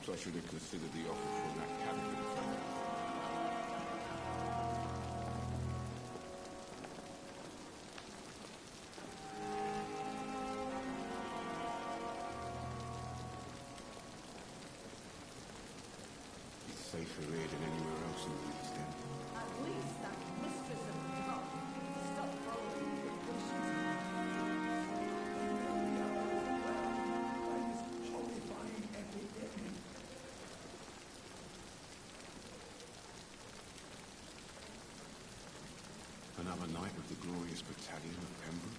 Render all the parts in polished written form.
Perhaps I should have considered the offer from that cabin. It's safer here than anywhere else in the East End. At least that mistress of the dark stop following the questions. Another night with the glorious battalion of Pembroke.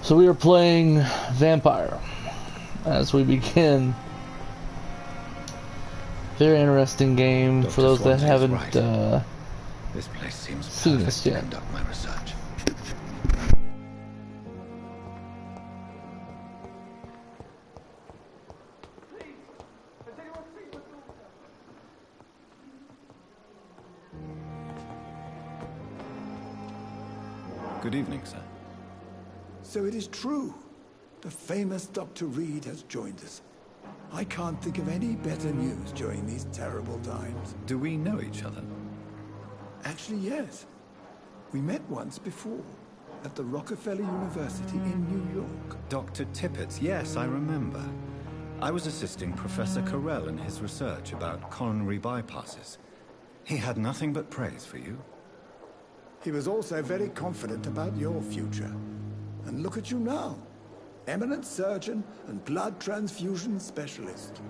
So we are playing Vampyre as we begin. Very interesting game for those that haven't This place seems seen perfect this to yet. conduct my research. Good evening, sir. So it is true. The famous Dr. Reed has joined us. I can't think of any better news during these terrible times. Do we know each other? Actually, yes. We met once before, at the Rockefeller University in New York. Dr. Tippett, yes, I remember. I was assisting Professor Carell in his research about coronary bypasses. He had nothing but praise for you. He was also very confident about your future. And look at you now. Eminent surgeon and blood transfusion specialist.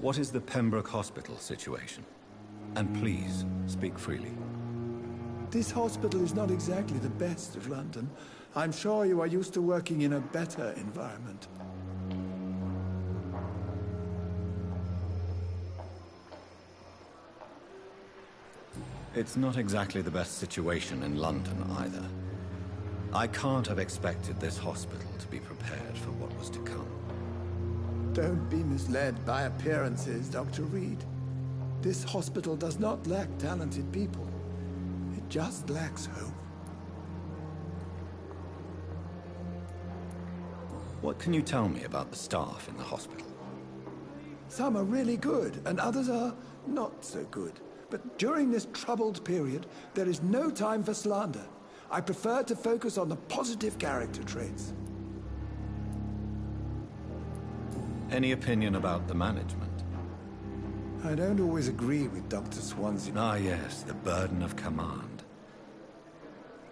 What is the Pembroke Hospital situation? And please, speak freely. This hospital is not exactly the best of London. I'm sure you are used to working in a better environment. It's not exactly the best situation in London either. I can't have expected this hospital to be prepared for what was to come. Don't be misled by appearances, Dr. Reed. This hospital does not lack talented people. It just lacks hope. What can you tell me about the staff in the hospital? Some are really good, and others are not so good. But during this troubled period, there is no time for slander. I prefer to focus on the positive character traits. Any opinion about the management? I don't always agree with Dr. Swansea. Ah, yes, the burden of command.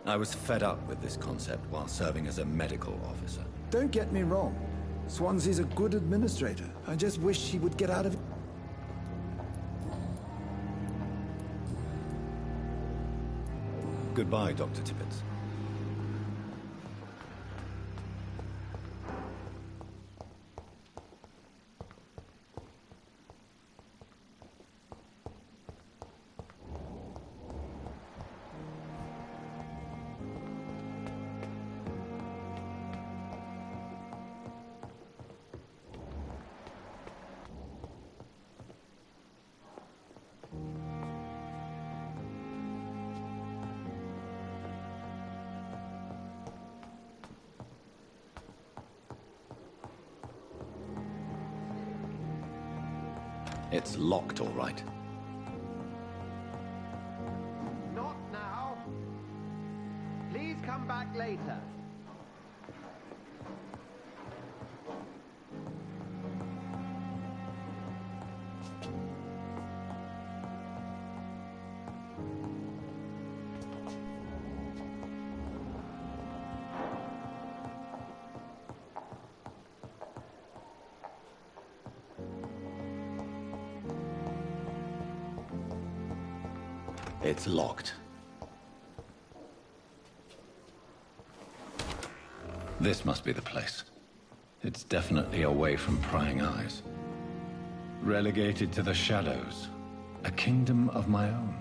I was fed up with this concept while serving as a medical officer. Don't get me wrong. Swansea's a good administrator. I just wish he would get out of it. Goodbye, Dr. Tippett. It's locked, all right. Not now. Please come back later. It's locked. This must be the place. It's definitely away from prying eyes. Relegated to the shadows. A kingdom of my own.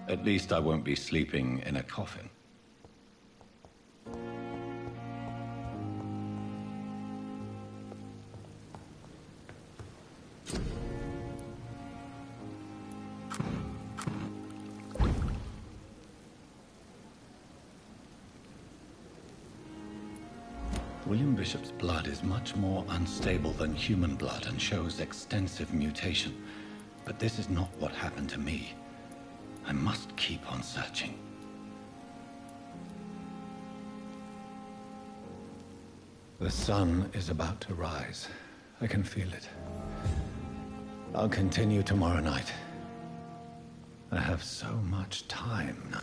At least I won't be sleeping in a coffin. William Bishop's blood is much more unstable than human blood and shows extensive mutation. But this is not what happened to me. I must keep on searching. The sun is about to rise. I can feel it. I'll continue tomorrow night. I have so much time now.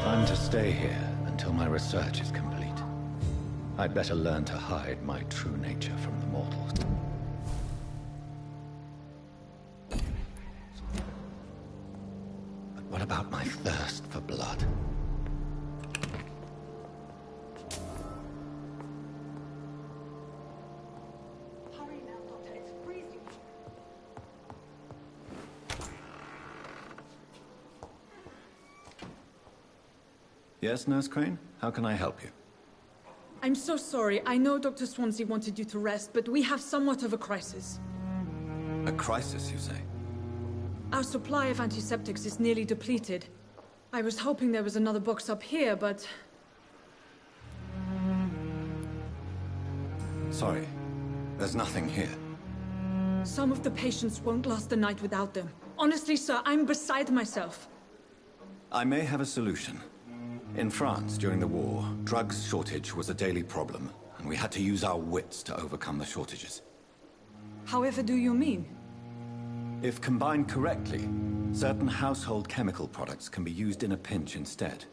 I'm to stay here until my research is complete. I'd better learn to hide my true nature from the mortals. But what about my thirst for blood? Hurry now, Doctor. It's freezing. Yes, Nurse Crane? How can I help you? I'm so sorry. I know Dr. Swansea wanted you to rest, but we have somewhat of a crisis. A crisis, you say? Our supply of antiseptics is nearly depleted. I was hoping there was another box up here, but... Sorry. There's nothing here. some of the patients won't last the night without them. Honestly, sir, I'm beside myself. I may have a solution. In France, during the war, drugs shortage was a daily problem, and we had to use our wits to overcome the shortages. However do you mean? If combined correctly, certain household chemical products can be used in a pinch instead.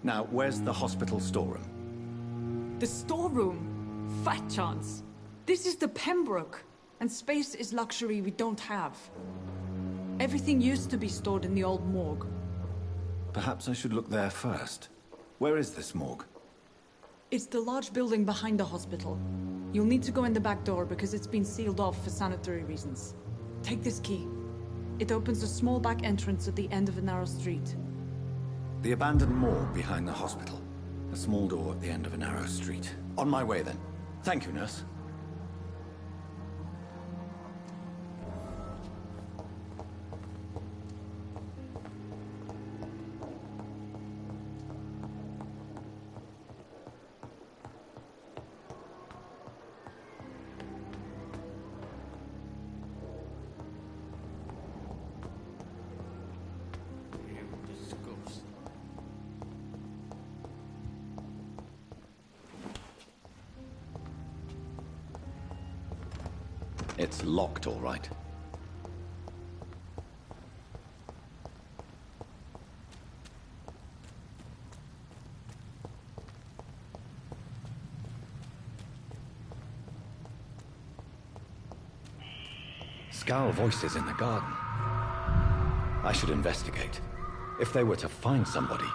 Now, where's the hospital storeroom? The storeroom? Fat chance. This is the Pembroke, and space is luxury we don't have. Everything used to be stored in the old morgue. Perhaps I should look there first. Where is this morgue? It's the large building behind the hospital. You'll need to go in the back door because it's been sealed off for sanitary reasons. Take this key. It opens a small back entrance at the end of a narrow street. The abandoned morgue behind the hospital. A small door at the end of a narrow street. On my way then. Thank you, nurse. It's locked, all right. Scowl voices in the garden. I should investigate. If they were to find somebody...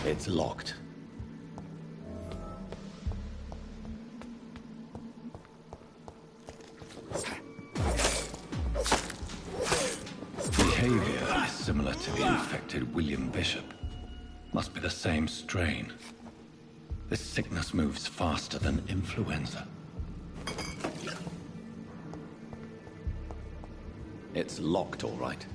It's locked. Behavior is similar to the infected William Bishop. Must be the same strain. This sickness moves faster than influenza. It's locked, all right.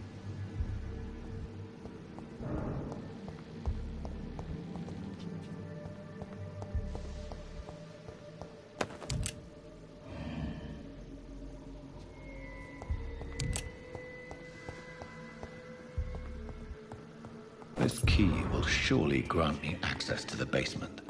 This key will surely grant me access to the basement.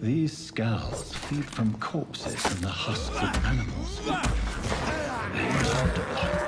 These scowls feed from corpses and the husks of animals. They absorb the blood.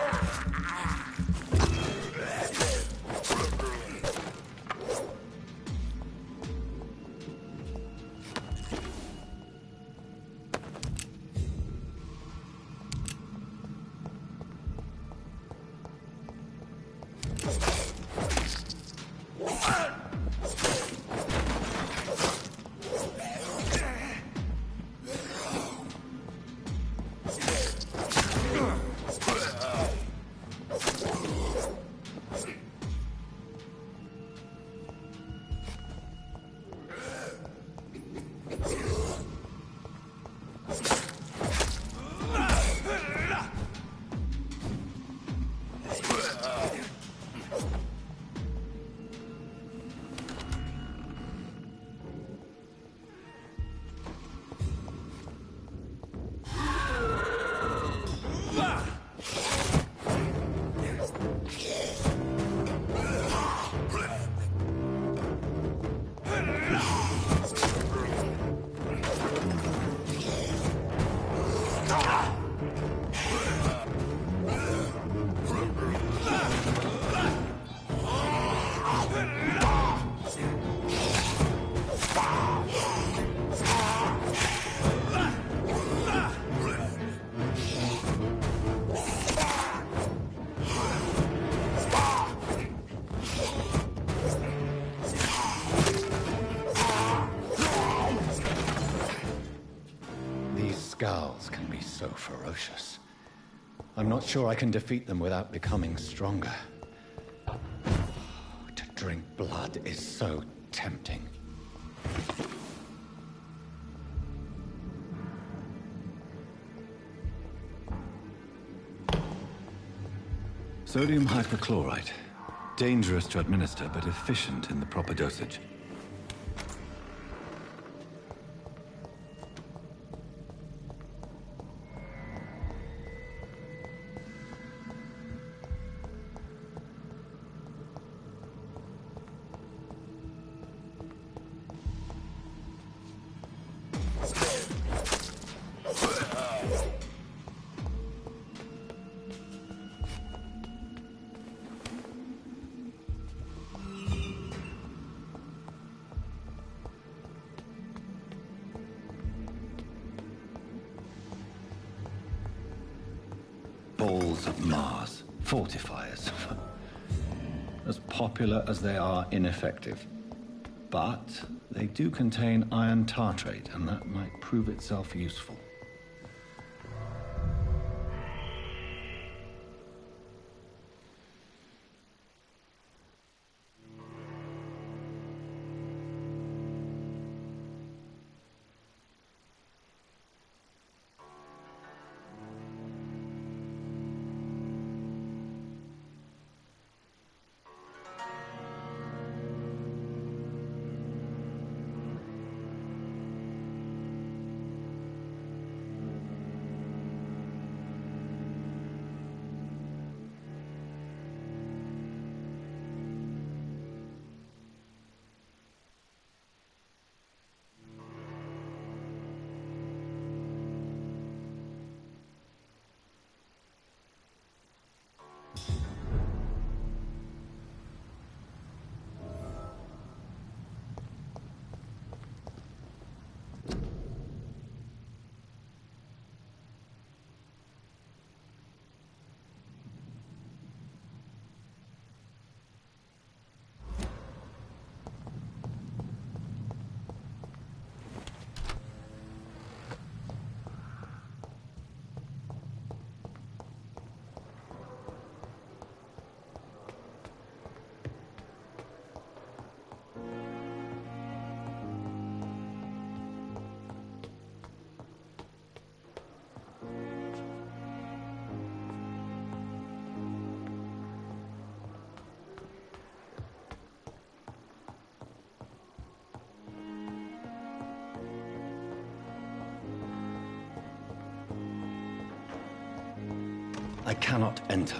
Scowls can be so ferocious. I'm not sure I can defeat them without becoming stronger. To drink blood is so tempting. Sodium hypochlorite. Dangerous to administer, but efficient in the proper dosage. balls of Mars, fortifiers. As popular as they are ineffective. But they do contain iron tartrate, and that might prove itself useful. I cannot enter.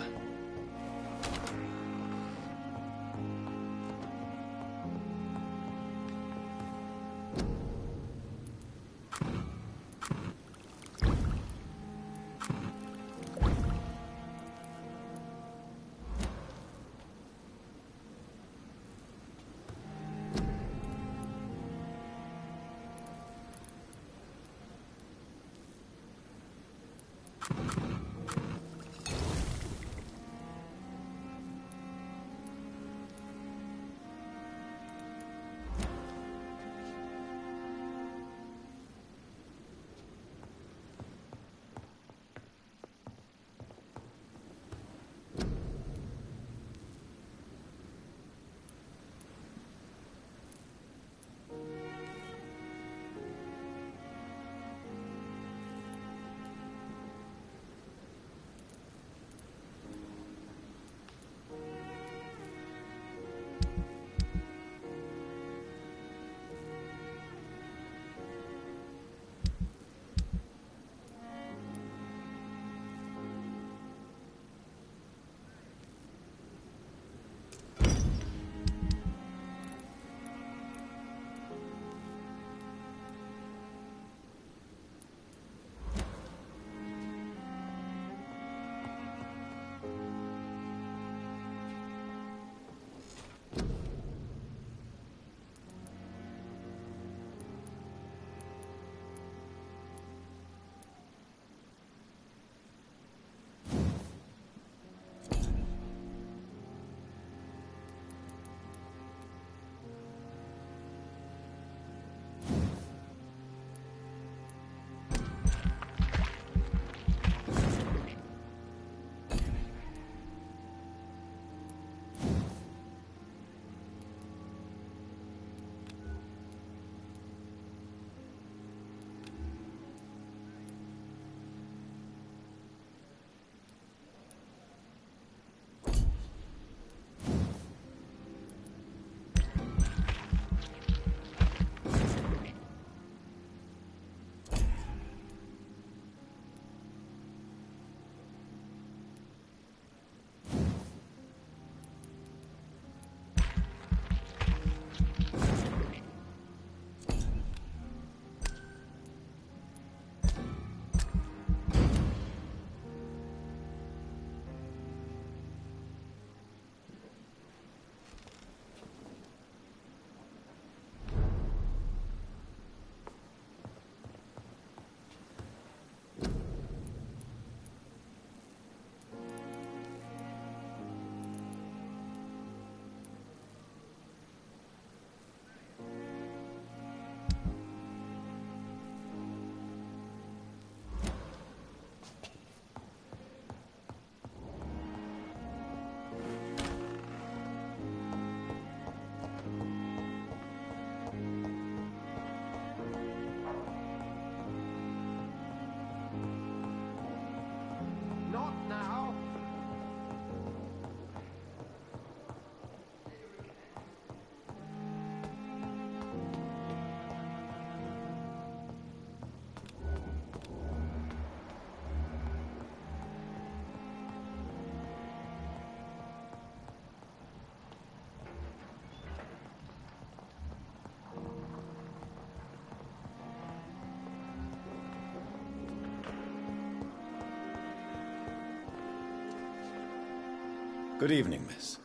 Good evening, miss.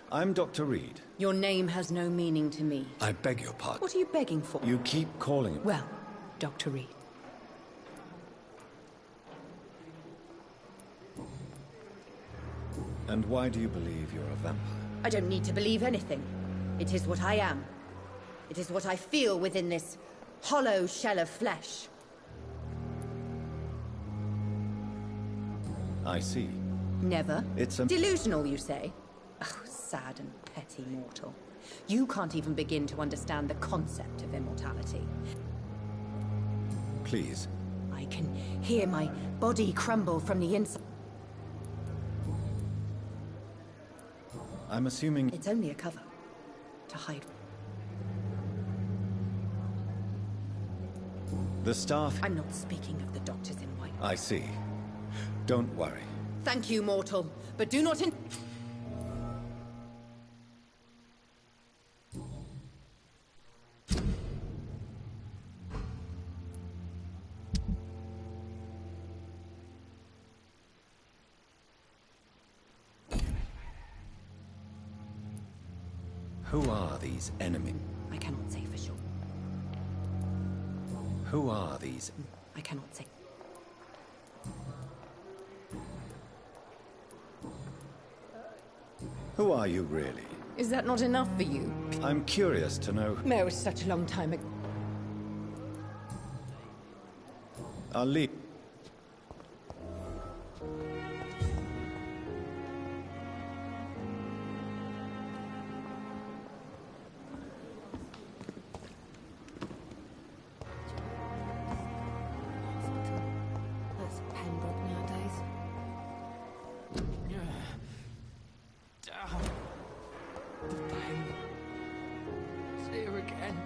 I'm Dr. Reed. Your name has no meaning to me. I beg your pardon. What are you begging for? You keep calling... Well, Dr. Reed. And why do you believe you're a vampire? I don't need to believe anything. It is what I am. It is what I feel within this hollow shell of flesh. I see. Never? It's a... Delusional, you say? Oh, sad and petty mortal. You can't even begin to understand the concept of immortality. Please. I can hear my body crumble from the inside. I'm assuming... It's only a cover. To hide. The staff... I'm not speaking of the doctors in white. I see. Don't worry. Thank you, mortal, but do not Who are these enemies? I cannot say for sure. Who are these... I cannot say. Who are you really? Is that not enough for you? I'm curious to know... No, it's such a long time ago. I'll leave. That's Pembroke nowadays. Damn. The pain. It's here again.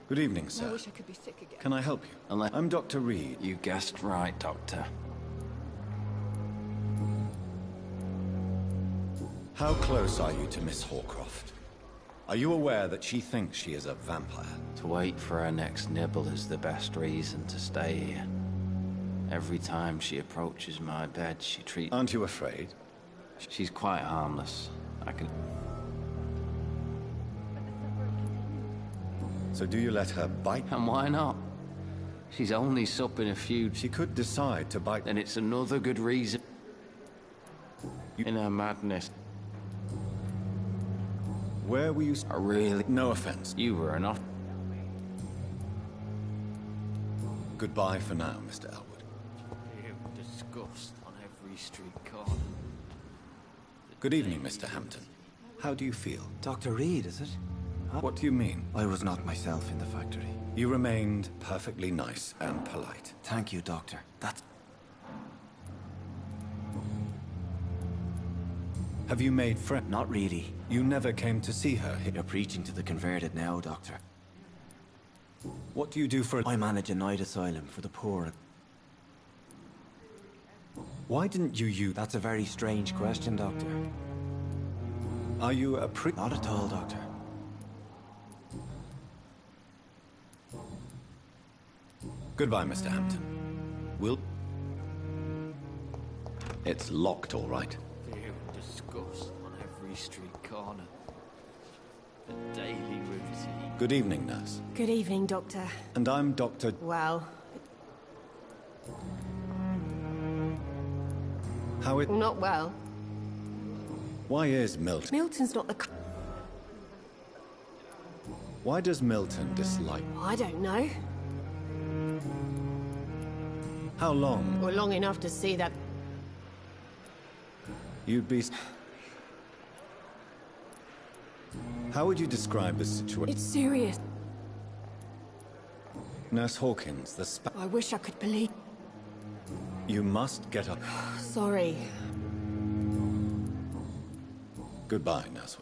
Good evening, I sir. wish I could be sick again. Can I help you? I'm Dr. Reed. You guessed right, Doctor. How close are you to Miss Horcroft? Are you aware that she thinks she is a vampire? To wait for her next nibble is the best reason to stay here. Every time she approaches my bed, she treats... Aren't you afraid? She's quite harmless. I can... So do you let her bite? And why not? She's only supping a few... She could decide to bite... Then it's another good reason. In her madness. Where were you... I really... No offense. You were enough. Goodbye for now, Mr. Elwood. You disgust on every street corner. Good evening, Mr. Hampton. How do you feel? Dr. Reed, is it? What do you mean? I was not myself in the factory. You remained perfectly nice and polite. Thank you, Doctor. That's... Have you made friends? Not really. You never came to see her here. You're preaching to the converted now, Doctor. What do you do for... I manage a night asylum for the poor. Why didn't you use... That's a very strange question, Doctor. Are you a Not at all, Doctor. Goodbye, Mr. Hampton. Will... It's locked, all right. You disgust on every street corner. The daily routine. Good evening, nurse. Good evening, Doctor. And I'm Dr... Well, How it... not well. Why is Milton... Milton's not the... Why does Milton dislike... I don't know. How long... Well, long enough to see that... You'd be... How would you describe the situation? It's serious. Nurse Hawkins, the I wish I could believe... You must get up. Sorry. Goodbye, Nurse.